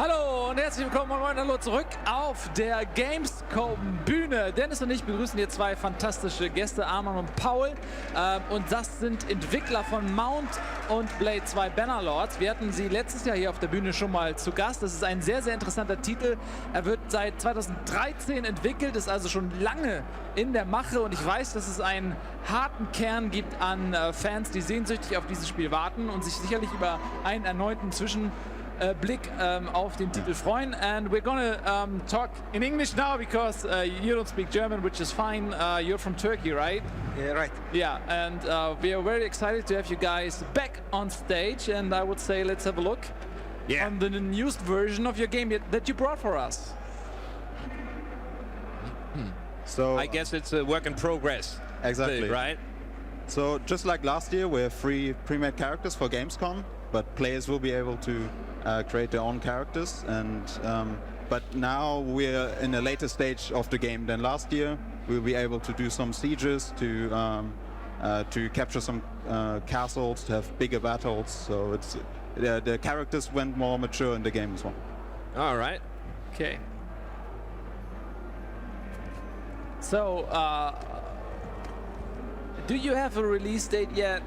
Hallo und herzlich willkommen und hallo zurück auf der Gamescom Bühne. Dennis und ich begrüßen hier zwei fantastische Gäste, Arman und Paul. Und das sind Entwickler von Mount und Blade 2 Bannerlords. Wir hatten sie letztes Jahr hier auf der Bühne schon mal zu Gast. Das ist ein sehr, sehr interessanter Titel. Er wird seit 2013 entwickelt, ist also schon lange in der Mache. Und ich weiß, dass es einen harten Kern gibt an Fans, die sehnsüchtig auf dieses Spiel warten und sich sicherlich über einen erneuten Blick auf den Titel freuen. And we're gonna talk in English now because you don't speak German, which is fine. You're from Turkey, right? Yeah, right. Yeah, and we are very excited to have you guys back on stage, and I would say let's have a look on the newest version of your game that you brought for us. So I guess it's a work in progress. Exactly. Right? So just like last year, we have 3 pre-made characters for Gamescom, but players will be able to create their own characters. And but now we're in a later stage of the game than last year. We'll be able to do some sieges, to capture some castles, to have bigger battles. So it's the characters went more mature in the game as well. All right. Okay. So, do you have a release date yet?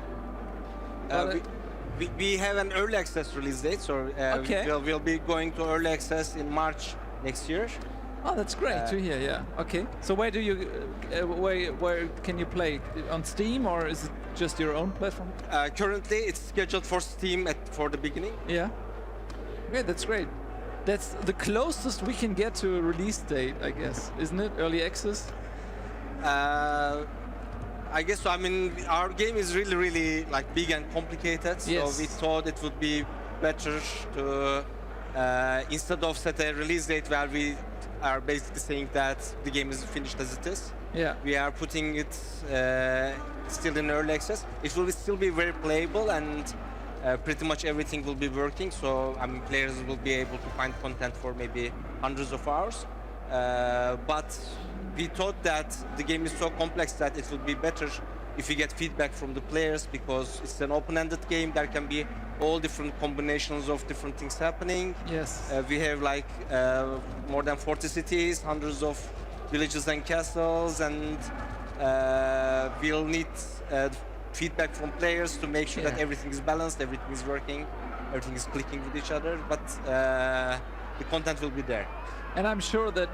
We have an early access release date, so Okay. we'll be going to early access in March next year. Oh, that's great to hear. Yeah. Okay. So where do you, where can you play? On Steam, or is it just your own platform? Currently, it's scheduled for Steam for the beginning. Yeah. Okay, that's great. That's the closest we can get to a release date, I guess, isn't it? Early access. I guess so. I mean, our game is really like big and complicated, so Yes. we thought it would be better to instead of set a release date where we are basically saying that the game is finished as it is. Yeah. We are putting it still in early access. It will still be very playable, and pretty much everything will be working. So I mean, players will be able to find content for maybe hundreds of hours. But we thought that the game is so complex that it would be better if we get feedback from the players, because it's an open-ended game. There can be all different combinations of different things happening. Yes. We have like more than 40 cities, hundreds of villages and castles, and we'll need feedback from players to make sure that everything is balanced, everything is working, everything is clicking with each other, but the content will be there. And I'm sure that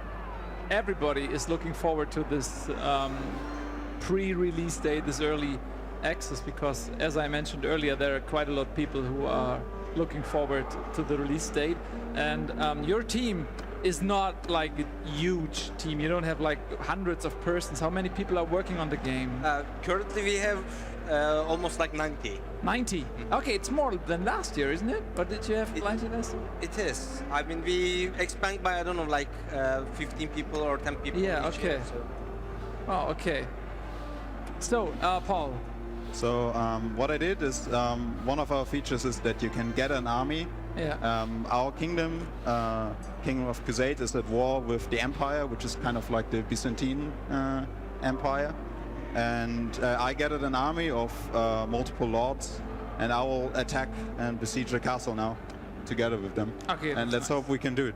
everybody is looking forward to this pre-release date, this early access, because as I mentioned earlier, there are quite a lot of people who are looking forward to the release date. And your team is not like a huge team. You don't have like hundreds of persons. How many people are working on the game? Currently we have almost like 90. 90? Okay, it's more than last year, isn't it? But did you have 90 last year? It is. I mean, we expand by, I don't know, like 15 people or 10 people. Yeah, each okay. year, so. Oh, okay. So, Paul. So what I did is one of our features is that you can get an army. Yeah. Our kingdom, Kingdom of Crusade, is at war with the Empire, which is kind of like the Byzantine Empire. And I gathered an army of multiple lords, and I will attack and besiege the castle now, together with them. Okay. And let's hope we can do it.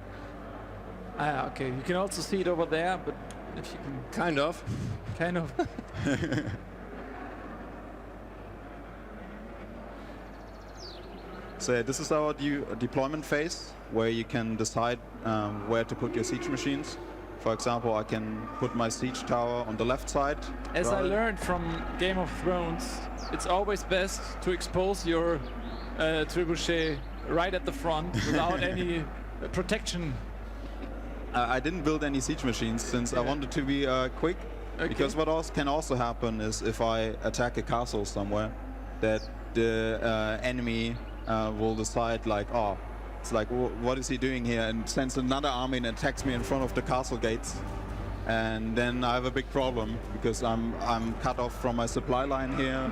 Okay, you can also see it over there, but if you can... Kind of. Kind of. So this is our deployment phase, where you can decide where to put your siege machines. For example, I can put my siege tower on the left side. As I learned from Game of Thrones, it's always best to expose your trebuchet right at the front without any protection. I didn't build any siege machines since I wanted to be quick. Okay. Because what else can also happen is if I attack a castle somewhere, that the enemy will decide like, oh, it's like, what is he doing here? And sends another army and attacks me in front of the castle gates. And then I have a big problem because I'm cut off from my supply line here.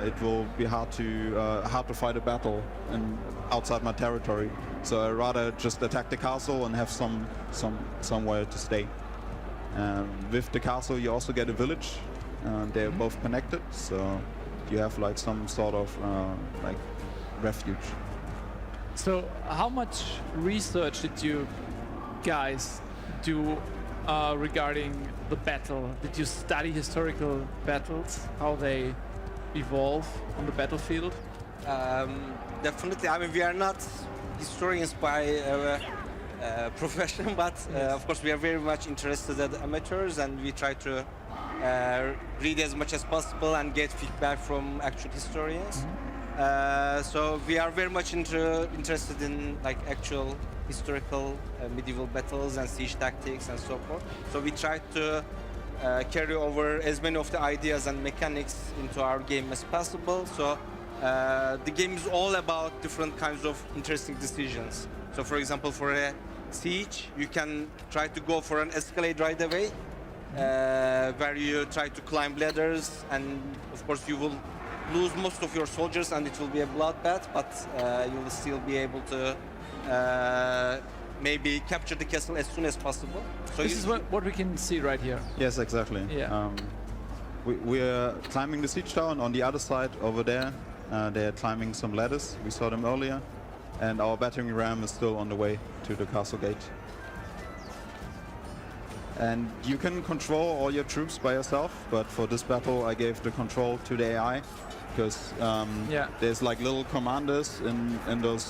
It will be hard to fight a battle outside my territory. So I'd rather just attack the castle and have somewhere to stay. With the castle, you also get a village. They're both connected, so you have like some sort of like refuge. So, how much research did you guys do regarding the battle? Did you study historical battles, how they evolve on the battlefield? Definitely. I mean, we are not historians by profession, but of course we are very much interested as amateurs, and we try to read as much as possible and get feedback from actual historians. So we are very much interested in like actual historical medieval battles and siege tactics and so forth. So we try to carry over as many of the ideas and mechanics into our game as possible. So the game is all about different kinds of interesting decisions. So for example, for a siege, you can try to go for an escalade right away, where you try to climb ladders, and of course you will lose most of your soldiers and it will be a bloodbath, but you will still be able to maybe capture the castle as soon as possible. So This is what we can see right here. Yes, exactly. Yeah. We're climbing the siege tower, and on the other side over there, they're climbing some ladders. We saw them earlier, and our battering ram is still on the way to the castle gate. And you can control all your troops by yourself, but for this battle I gave the control to the AI, because there's like little commanders in those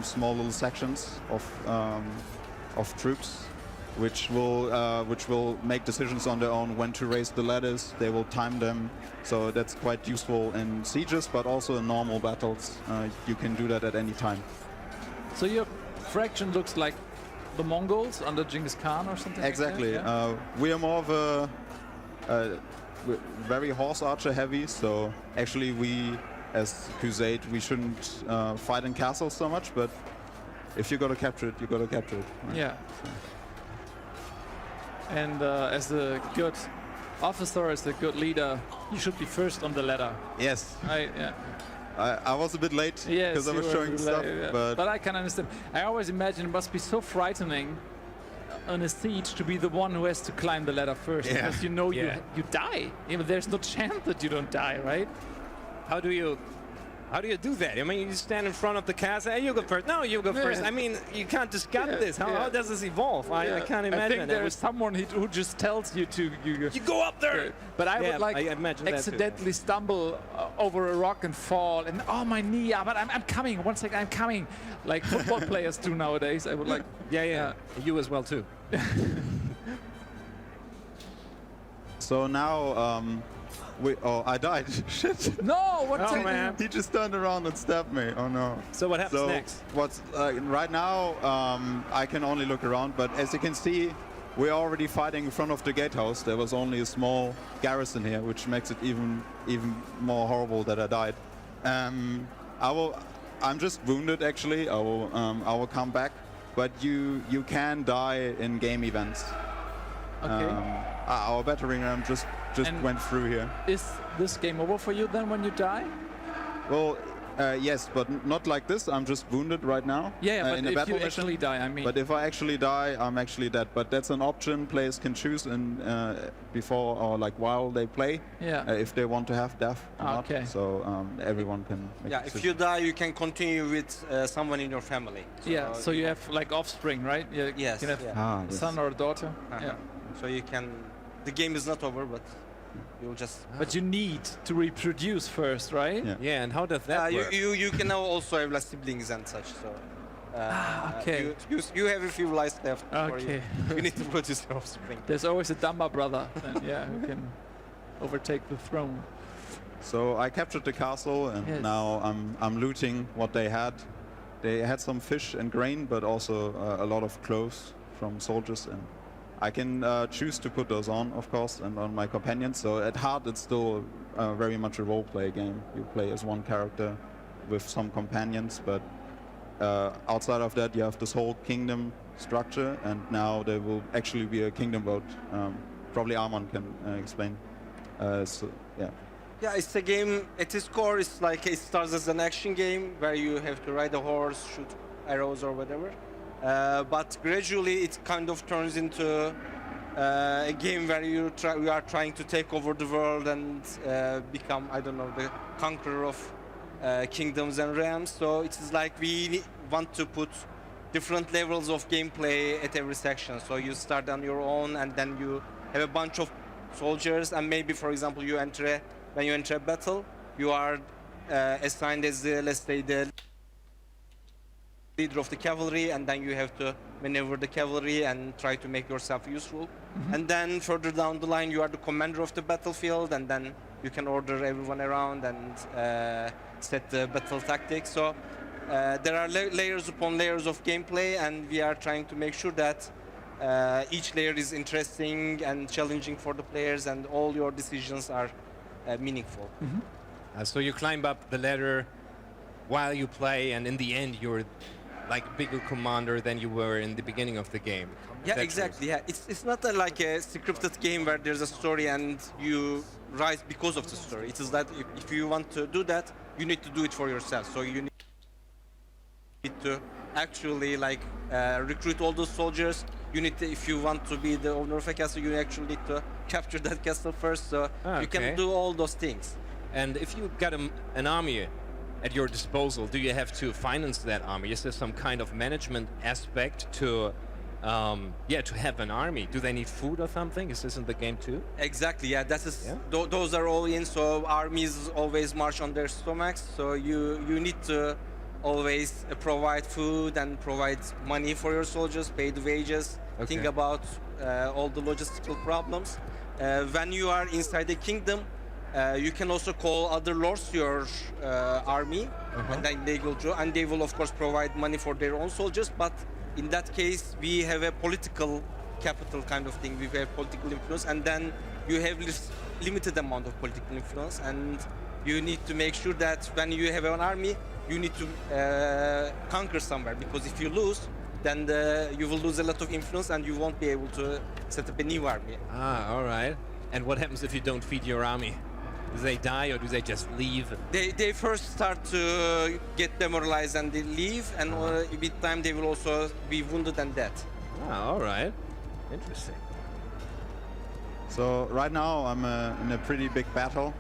small little sections of troops, which will make decisions on their own when to raise the ladders. They will time them, so that's quite useful in sieges, but also in normal battles. You can do that at any time. So your fraction looks like the Mongols under Genghis Khan or something. Exactly. Like that, yeah? We are more of we're very horse archer heavy, so actually we, as Crusade, we shouldn't fight in castles so much, but if you got to capture it, you got to capture it. Right? Yeah. And as a good officer, as a good leader, you should be first on the ladder. Yes. I was a bit late because I was showing stuff, but I can understand. I always imagine it must be so frightening on a siege to be the one who has to climb the ladder first, because you know you die. There's no chance that you don't die, right? How do you do that? I mean, you stand in front of the castle. Hey, you go first. No, you go first. I mean, you can't just gut this. How does this evolve? I can't imagine. I think there is someone who just tells you to you go up there. But I would like I accidentally stumble over a rock and fall, and oh, my knee. But I'm coming. 1 second, I'm coming. Like football players do nowadays. I would like. Yeah. You as well too. So now. I died. Shit. No, what's man? He just turned around and stabbed me. Oh no. So what happens next? What's right now? I can only look around, but as you can see, we're already fighting in front of the gatehouse. There was only a small garrison here, which makes it even more horrible that I died. I'm just wounded actually. I will come back, but you can die in game events. Okay. Our battering ram just went through here. Is this game over for you then when you die? Well, yes, but not like this. I'm just wounded right now. Yeah, but in a if battle you actually die, I mean. But if I actually die, I'm actually dead. But that's an option players can choose before or like while they play. Yeah. If they want to have death or not. Okay. So everyone can make a if you die, you can continue with someone in your family. So you have like offspring, right? You Yes. can have yes. son or a daughter. Yeah. So you can. The game is not over, but you'll just. But you need to reproduce first, right? Yeah. And how does that work? You can now also have like siblings and such. So. Okay. You have a few lives left. Okay. You need to produce your offspring. There's always a Damba brother, then, who can overtake the throne. So I captured the castle, and now I'm looting what they had. They had some fish and grain, but also a lot of clothes from soldiers, and I can choose to put those on, of course, and on my companions. So at heart, it's still very much a role-play game. You play as one character with some companions, but outside of that, you have this whole kingdom structure, and now there will actually be a kingdom vote. Probably Armand can explain. Yeah, it's a game. At its core, it's like it starts as an action game where you have to ride a horse, shoot arrows or whatever. But gradually, it kind of turns into a game where you are trying to take over the world and become, I don't know, the conqueror of kingdoms and realms. So it's like we want to put different levels of gameplay at every section. So you start on your own, and then you have a bunch of soldiers, and maybe, for example, when you enter a battle, you are assigned as let's say the leader of the cavalry, and then you have to maneuver the cavalry and try to make yourself useful. And then further down the line, you are the commander of the battlefield, and then you can order everyone around and set the battle tactics. So there are layers upon layers of gameplay, and we are trying to make sure that each layer is interesting and challenging for the players, and all your decisions are meaningful. So you climb up the ladder while you play, and in the end, you're like a bigger commander than you were in the beginning of the game. Yeah, That's exactly. Yeah, it's not like a scripted game where there's a story and you rise because of the story. It is that if you want to do that, you need to do it for yourself. So you need to actually like recruit all those soldiers. You need to, if you want to be the owner of a castle, you actually need to capture that castle first. So you can do all those things. And if you got an army at your disposal, do you have to finance that army? Is there some kind of management aspect to, to have an army? Do they need food or something? Is this in the game too? Exactly. Yeah, that is. Those are all in. So armies always march on their stomachs. So you need to always provide food and provide money for your soldiers, pay the wages, think about all the logistical problems. When you are inside the kingdom, you can also call other lords to your army, and then they will join, and they will of course provide money for their own soldiers. But in that case, we have a political capital kind of thing. We have political influence, and then you have limited amount of political influence, and you need to make sure that when you have an army, you need to conquer somewhere, because if you lose, then you will lose a lot of influence and you won't be able to set up a new army. Ah, all right. And what happens if you don't feed your army? Do they die or do they just leave? They first start to get demoralized and they leave, and with time they will also be wounded and dead. Ah, all right. Interesting. So right now I'm in a pretty big battle.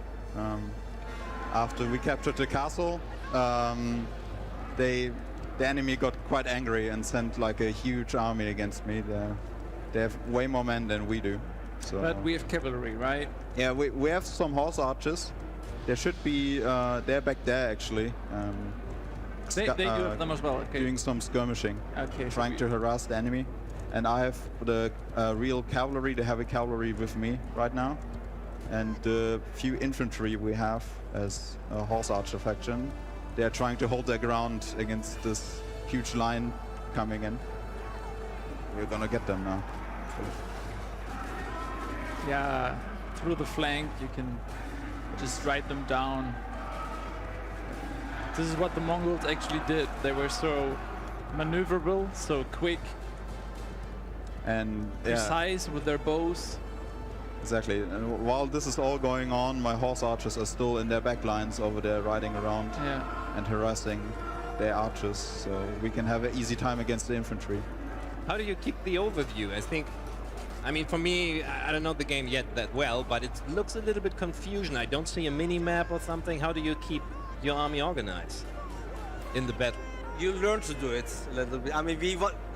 After we captured the castle, the enemy got quite angry and sent like a huge army against me. They have way more men than we do. So But we have cavalry, right? yeah, we have some horse archers. There should be they're back there actually. They do have them as well. Okay. Doing some skirmishing, Okay. trying to harass the enemy. And I have the real cavalry, the heavy cavalry with me right now. And the few infantry we have as a horse archer faction, they're trying to hold their ground against this huge line coming in. We're gonna get them now. Yeah, through the flank, you can just ride them down. This is what the Mongols actually did. They were so maneuverable, so quick, And precise with their bows. exactly. And while this is all going on, my horse archers are still in their back lines over there, riding around and harassing their archers. So we can have an easy time against the infantry. How do you keep the overview? I mean, for me, I don't know the game yet that well, but it looks a little bit confusion. I don't see a mini-map or something. How do you keep your army organized in the battle? You learn to do it a little bit. I mean,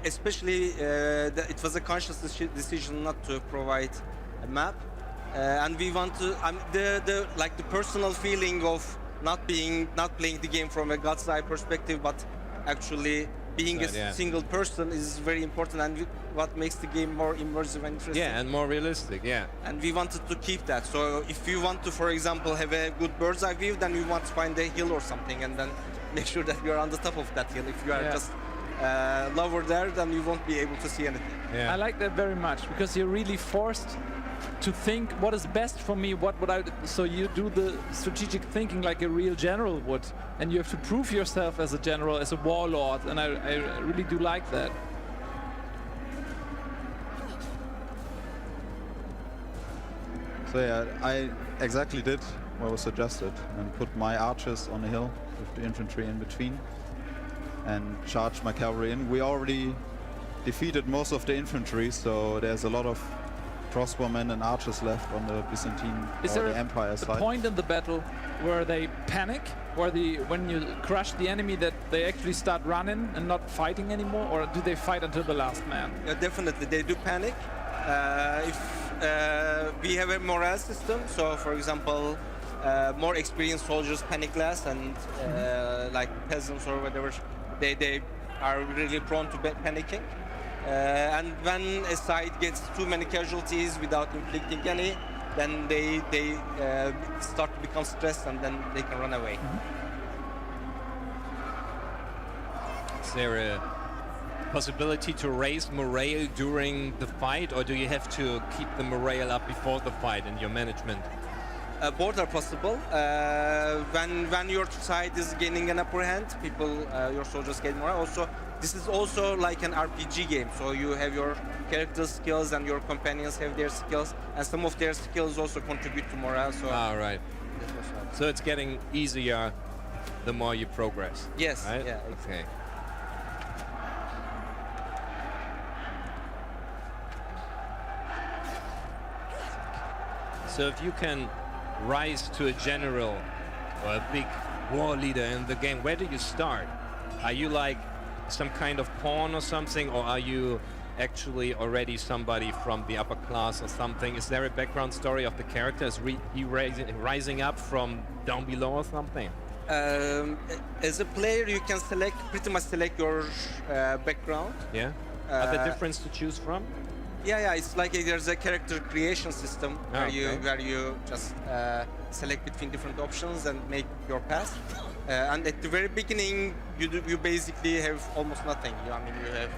especially it was a conscious decision not to provide a map, and we want to. The personal feeling of not playing the game from a God's eye perspective, but actually being a single person is very important, and what makes the game more immersive and interesting. Yeah, and more realistic, yeah. And we wanted to keep that. So if you want to, for example, have a good bird's eye view, then you want to find a hill or something, and then make sure that you are on the top of that hill. If you are just lower there, then you won't be able to see anything. Yeah. I like that very much, because you're really forced to think what is best for me, what would I... So you do the strategic thinking like a real general would, and you have to prove yourself as a general, as a warlord, and I really do like that. So yeah, I exactly did what was suggested and put my archers on the hill with the infantry in between and charged my cavalry in. We already defeated most of the infantry, so there's a lot of crossbowmen and archers left on the Byzantine or the Empire a side. point in the battle where they panic when you crush the enemy that they actually start running and not fighting anymore, or do they fight until the last man? Yeah, definitely, they do panic. If we have a morale system, so for example, more experienced soldiers panic less, and like peasants or whatever, they are really prone to panicking. And when a side gets too many casualties without inflicting any, then they start to become stressed, and then they can run away. Is there a possibility to raise morale during the fight, or do you have to keep the morale up before the fight in your management? Both are possible. When your side is gaining an upper hand, your soldiers gain morale. Also, this is also like an RPG game, so you have your character skills and your companions have their skills, and some of their skills also contribute to morale. So Right. So it's getting easier the more you progress. yes, Right? yeah, exactly. Okay. So if you can rise to a general or a big war leader in the game, where do you start? Are you like some kind of pawn or something, or are you actually already somebody from the upper class or something? Is there a background story of the character? Is he rising up from down below or something? As a player, you can pretty much select your background. Yeah? Are there different to choose from? Yeah, it's like there's a character creation system where okay. you just select between different options and make your path. And at the very beginning, you basically have almost nothing. You have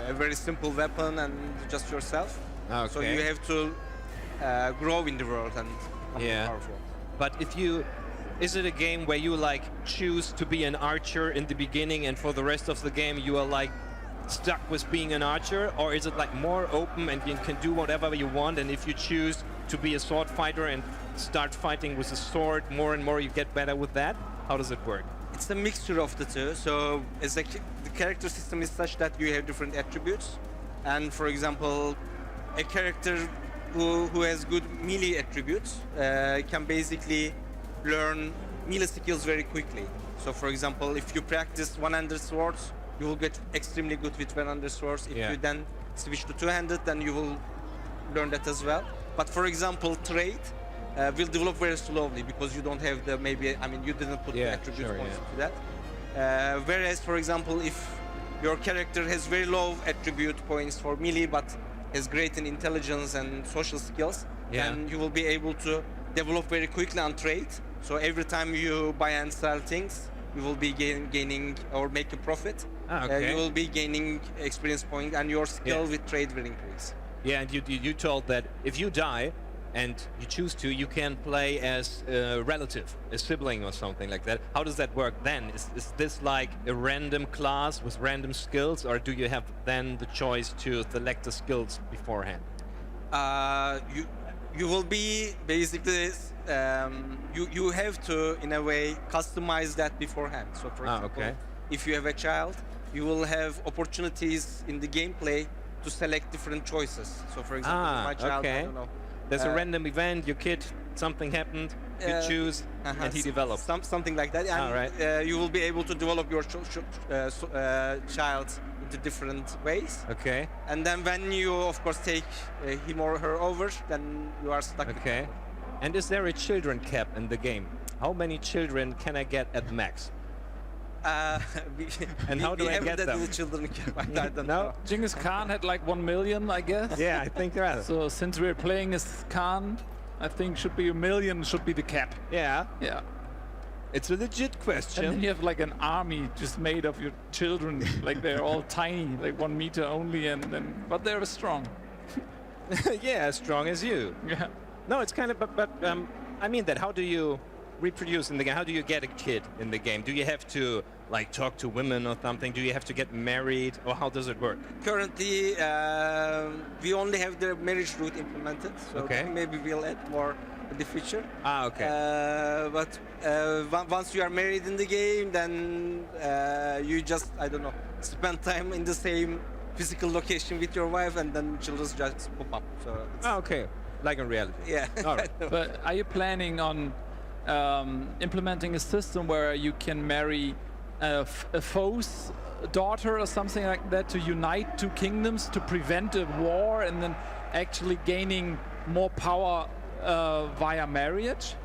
a very simple weapon and just yourself. Okay. So you have to grow in the world and become powerful. But is it a game where you like choose to be an archer in the beginning, and for the rest of the game you are like stuck with being an archer, or is it like more open and you can do whatever you want, and if you choose to be a sword fighter and start fighting with a sword more and more, you get better with that? How does it work? It's a mixture of the two. So the character system is such that you have different attributes, and for example, a character who has good melee attributes can basically learn melee skills very quickly. So for example, if you practice one-handed swords, you will get extremely good with one-handed swords. If you then switch to two-handed, then you will learn that as well. But for example, trade will develop very slowly because you don't have you didn't put the attribute points to that. Whereas, for example, if your character has very low attribute points for melee, but has great in intelligence and social skills, then you will be able to develop very quickly on trade. So every time you buy and sell things, you will be gaining or make a profit. You will be gaining experience point, and your skill with trade will increase. Yeah, and you told that if you die and you choose to, you can play as a relative, a sibling or something like that. How does that work then? Is this like a random class with random skills, or do you have then the choice to select the skills beforehand? You will be basically you have to in a way customize that beforehand. So for example, if you have a child, you will have opportunities in the gameplay to select different choices. So for example, my child, I don't know. There's a random event, your kid, something happened, you choose, and he develops. Something like that. And you will be able to develop your child into different ways. Okay. And then when you, of course, take him or her over, then you are stuck. Okay. And is there a children cap in the game? How many children can I get at max? And how do I get them? The children cap. I don't know. Genghis Khan had like 1 million, I guess. Yeah, I think that. So since we're playing as Khan, I think should be 1 million should be the cap. Yeah. Yeah. It's a legit question. And then you have like an army just made of your children, like they're all tiny, like 1 meter only, but they're strong. Yeah, as strong as you. Yeah. No, it's kind of, but I mean that. How do you reproduce in the game? How do you get a kid in the game? Do you have to like talk to women or something? Do you have to get married, or how does it work? Currently, we only have the marriage route implemented, so maybe we'll add more in the future. But once you are married in the game, then you just, I don't know, spend time in the same physical location with your wife, and then children just pop up. So okay. Like in reality. Yeah. All right. But are you planning on implementing a system where you can marry a foe's daughter or something like that to unite two kingdoms to prevent a war and then actually gaining more power via marriage?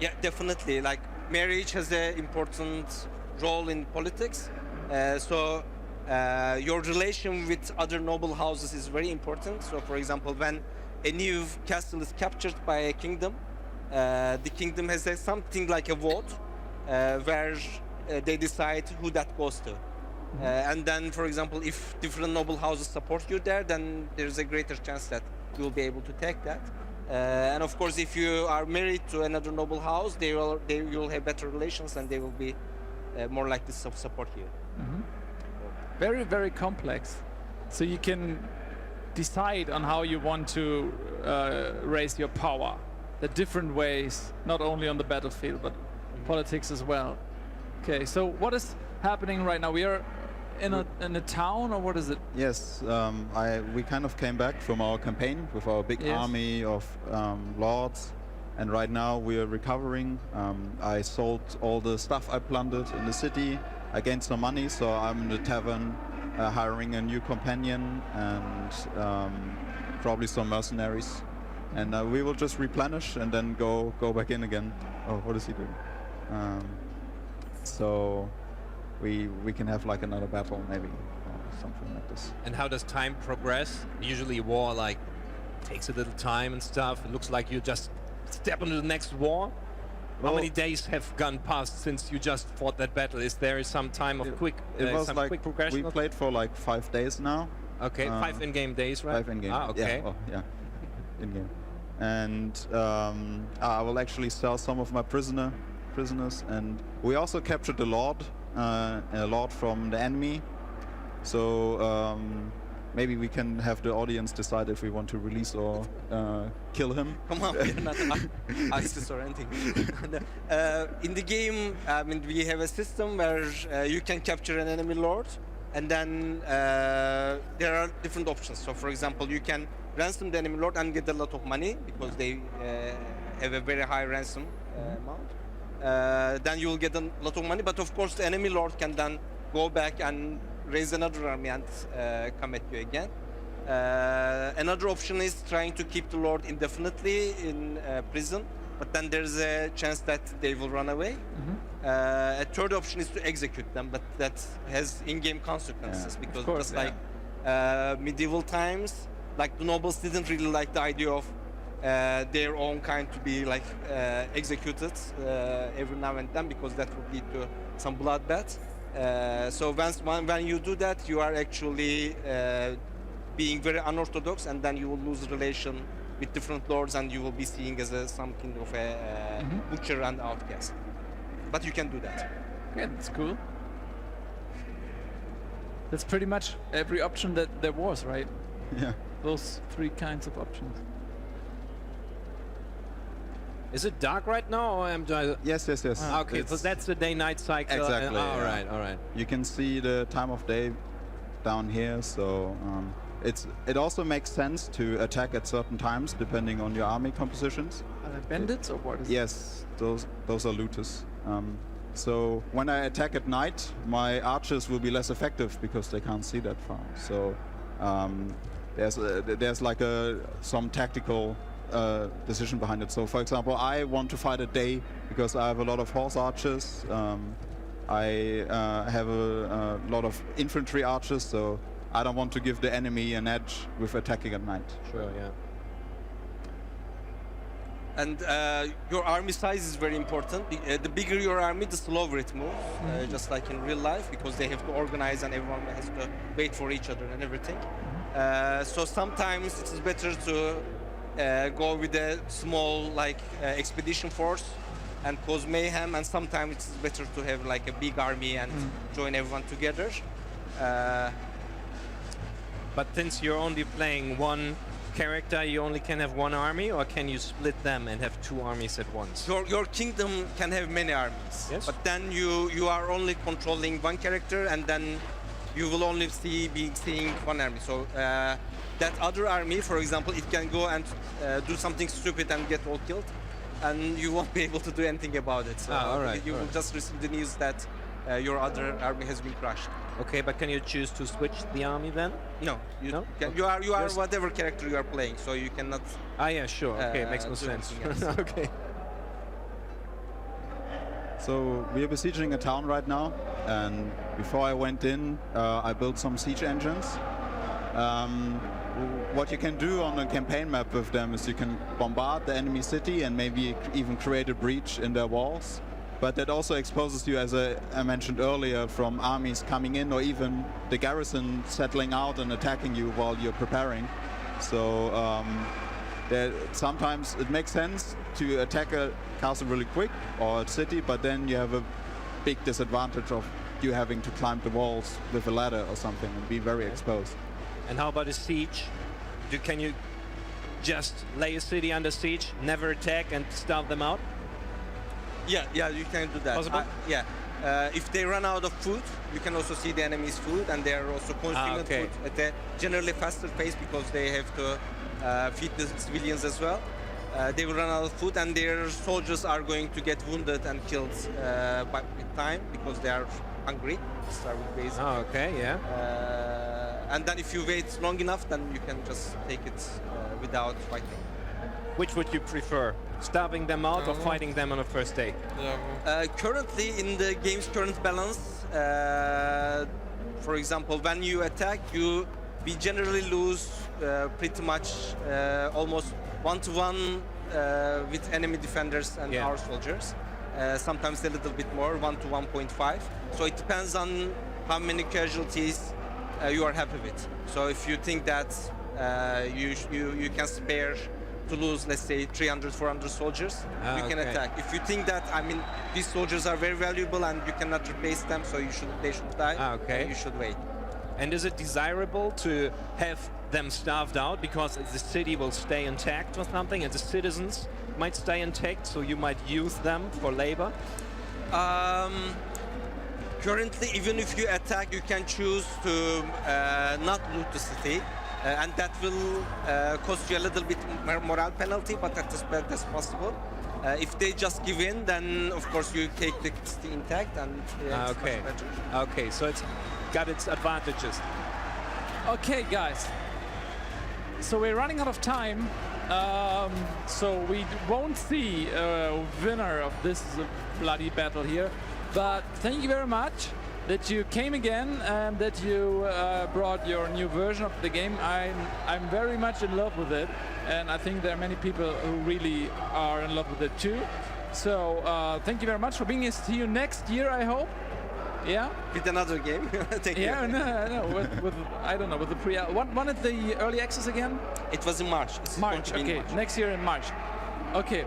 Yeah, definitely. Like marriage has an important role in politics. Your relation with other noble houses is very important. So, for example, when a new castle is captured by a kingdom, the kingdom has something like a vote where they decide who that goes to. And then, for example, if different noble houses support you there, then there's a greater chance that you will be able to take that. And of course, if you are married to another noble house, you will have better relations, and they will be more likely to support you. Very, very complex. So you can decide on how you want to raise your power. The different ways, not only on the battlefield, but politics as well. Okay, so what is happening right now? We are in a town, or what is it? Yes, we kind of came back from our campaign with our big army of lords, and right now we are recovering. I sold all the stuff I plundered in the city. I gained some money, so I'm in the tavern hiring a new companion and probably some mercenaries. And we will just replenish and then go back in again. Oh, what is he doing? So we can have like another battle maybe, or something like this. And how does time progress? Usually war like takes a little time and stuff. It looks like you just step into the next war. How many days have gone past since you just fought that battle? Is there some time of quick progression? We played for like 5 days now. Okay, 5 in-game days, right? 5 in-game. Ah, okay. Yeah, yeah, in-game. And I will actually sell some of my prisoners, and we also captured a lord from the enemy. So maybe we can have the audience decide if we want to release or kill him. Come on, we're not ISIS or anything. In the game, I mean, we have a system where you can capture an enemy lord, and then there are different options. So, for example, you can ransom the enemy lord and get a lot of money because they have a very high ransom amount. Then you will get a lot of money, but of course the enemy lord can then go back and raise another army and come at you again. Another option is trying to keep the lord indefinitely in prison, but then there's a chance that they will run away. A third option is to execute them, but that has in-game consequences, because just like medieval times, like the nobles didn't really like the idea of their own kind to be like executed every now and then, because that would lead to some bloodbath. So when you do that, you are actually being very unorthodox, and then you will lose relation with different lords, and you will be seen as some kind of a butcher and outcast. But you can do that. Yeah, that's cool. That's pretty much every option that there was, right? Yeah. Those 3 kinds of options. Is it dark right now, or am I... Yes. Okay, so that's the day-night cycle. Exactly. All right. You can see the time of day down here, so it also makes sense to attack at certain times depending on your army compositions. Are they bandits or what is Yes, those are looters. So when I attack at night, my archers will be less effective because they can't see that far. So there's like some tactical decision behind it. So for example, I want to fight at day because I have a lot of horse archers. I have a lot of infantry archers, so I don't want to give the enemy an edge with attacking at night. Sure, yeah. And your army size is very important. The bigger your army, the slower it moves, just like in real life, because they have to organize and everyone has to wait for each other and everything. So sometimes it is better to go with a small expedition force and cause mayhem, and sometimes it's better to have like a big army and join everyone together. But since you're only playing one character, you only can have one army, or can you split them and have 2 armies at once? Your kingdom can have many armies, yes, but then you are only controlling one character, and then you will only be seeing one army. So that other army, for example, it can go and do something stupid and get all killed. and you won't be able to do anything about it. So all right, you all will right. just receive the news that your other army has been crushed. Okay, but can you choose to switch the army then? No, you, No? you are Just- whatever character you are playing, so you cannot. Ah, yeah, sure. Okay, makes no do sense. anything else. Okay. So we are besieging a town right now, and before I went in, I built some siege engines. What you can do on a campaign map with them is you can bombard the enemy city and maybe even create a breach in their walls. But that also exposes you, as I mentioned earlier, from armies coming in or even the garrison settling out and attacking you while you're preparing. So sometimes it makes sense to attack a castle really quick or a city, but then you have a big disadvantage of you having to climb the walls with a ladder or something and be very exposed. And how about a siege? Can you just lay a city under siege, never attack, and starve them out? Yeah, you can do that. Possible? Yeah. If they run out of food, you can also see the enemy's food, and they are also consuming okay. food at a generally faster pace because they have to feed the civilians as well. They will run out of food, and their soldiers are going to get wounded and killed with time because they are hungry. Starving basically. Oh, okay, yeah. And then if you wait long enough, then you can just take it without fighting. Which would you prefer? Starving them out or fighting them on the first day? Currently, in the game's current balance, for example, when you attack, we generally lose pretty much almost 1-to-1 with enemy defenders and Yeah. our soldiers. Sometimes a little bit more, 1-to-1.5. So it depends on how many casualties you are happy with. So if you think that you can spare to lose, let's say, 300-400 soldiers, you can okay. attack. If you think that, I mean, these soldiers are very valuable and you cannot replace them, so they should die, Okay. then you should wait. And is it desirable to have them starved out because the city will stay intact or something, and the citizens might stay intact, so you might use them for labor? Currently, even if you attack, you can choose to not loot the city, and that will cost you a little bit morale penalty, but that's possible. If they just give in, then of course you take the city intact, and it's Okay. much better. Okay, so it's got its advantages. Okay, guys. So we're running out of time. So we won't see a winner of this bloody battle here. But thank you very much that you came again and that you brought your new version of the game. I'm very much in love with it, and I think there are many people who really are in love with it too. So thank you very much for being here. See you next year, I hope. Yeah. With another game. Thank Yeah, you. no. With I don't know, with the pre. When is the early access again? It was in March. It's going March. to be in Okay, March. next year in March. Okay.